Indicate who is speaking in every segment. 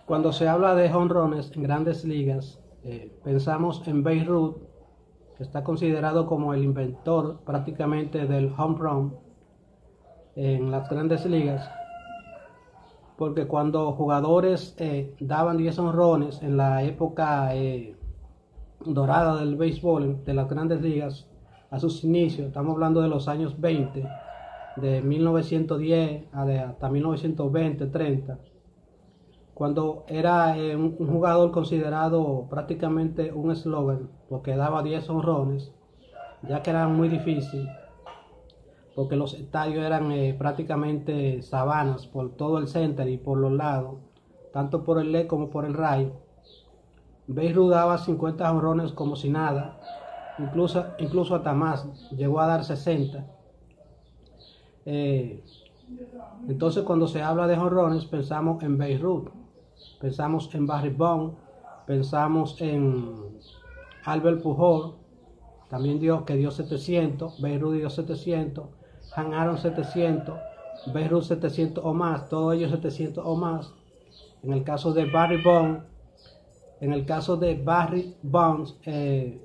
Speaker 1: Cuando se habla de jonrones en grandes ligas, pensamos en Babe Ruth, que está considerado como el inventor prácticamente del home run en las grandes ligas, porque cuando jugadores daban 10 jonrones en la época dorada del béisbol, de las grandes ligas, a sus inicios, estamos hablando de los años 20, de 1910 hasta 1920, 30, cuando era un jugador considerado prácticamente un eslogan, porque daba 10 jonrones, ya que era muy difícil, porque los estadios eran prácticamente sabanas por todo el center y por los lados, tanto por el left como por el right. Babe Ruth daba 50 jonrones como si nada, incluso hasta más, llegó a dar 60. Entonces cuando se habla de jonrones pensamos en Babe Ruth, pensamos en Barry Bonds, pensamos en Albert Pujols, también dio 700, Babe Ruth dio 700, Hank Aaron 700, Babe Ruth 700 o más, todos ellos 700 o más. En el caso de Barry Bonds,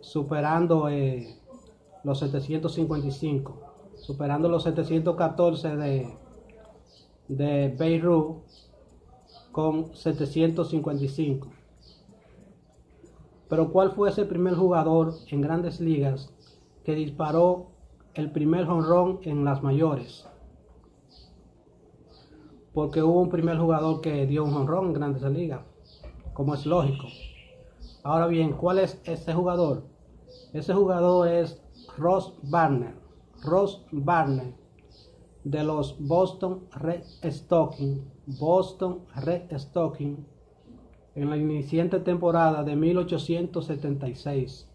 Speaker 1: superando los 755, superando los 714 de Babe Ruth con 755. Pero ¿cuál fue ese primer jugador en grandes ligas que disparó el primer jonrón en las mayores? Porque hubo un primer jugador que dio un jonrón en grandes ligas, como es lógico. Ahora bien, ¿cuál es ese jugador? Ese jugador es Ross Barner. Ross Barner, de los Boston Red Sox. En la iniciante temporada de 1876,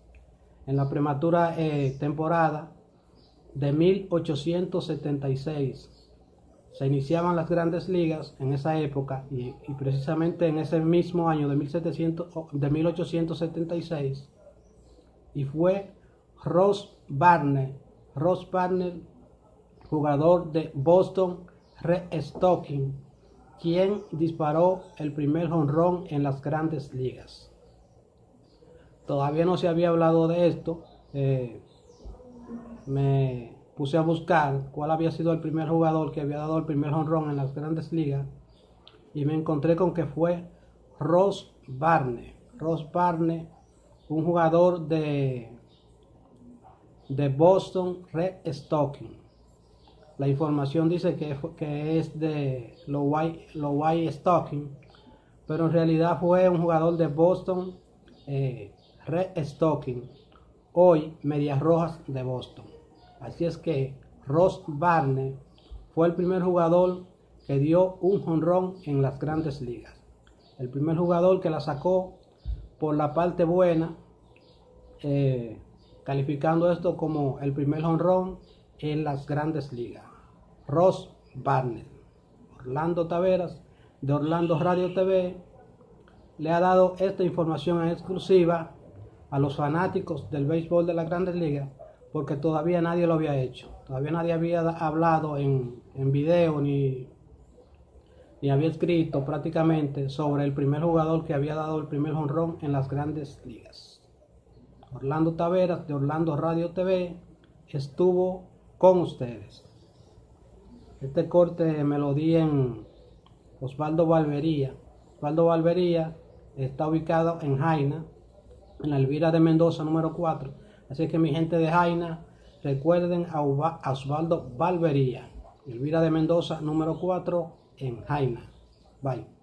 Speaker 1: en la prematura temporada de 1876, se iniciaban las grandes ligas en esa época y precisamente en ese mismo año de 1876, y fue Ross Barner, jugador de Boston Red Sox, quien disparó el primer jonrón en las grandes ligas. Todavía no se había hablado de esto. Me puse a buscar cuál había sido el primer jugador que había dado el primer jonrón en las grandes ligas y me encontré con que fue Ross Barner. Un jugador de Boston Red Sox. La información dice que es de los White Sox, pero en realidad fue un jugador de Boston Red Sox, hoy Medias Rojas de Boston. Así es que Ross Barner fue el primer jugador que dio un jonrón en las grandes ligas. El primer jugador que la sacó por la parte buena, calificando esto como el primer jonrón en las grandes ligas. Ross Barner. Orlando Taveras, de Orlando Radio TV, le ha dado esta información en exclusiva a los fanáticos del béisbol de las grandes ligas, porque todavía nadie lo había hecho. Todavía nadie había hablado en video ni había escrito prácticamente sobre el primer jugador que había dado el primer jonrón en las grandes ligas. Orlando Taveras, de Orlando Radio TV, estuvo con ustedes. Este corte me lo di en Osvaldo Barbería. Osvaldo Barbería está ubicado en Jaina, en la Elvira de Mendoza número 4. Así que mi gente de Jaina, recuerden a Osvaldo Barbería, Elvira de Mendoza número 4 en Jaina. Bye.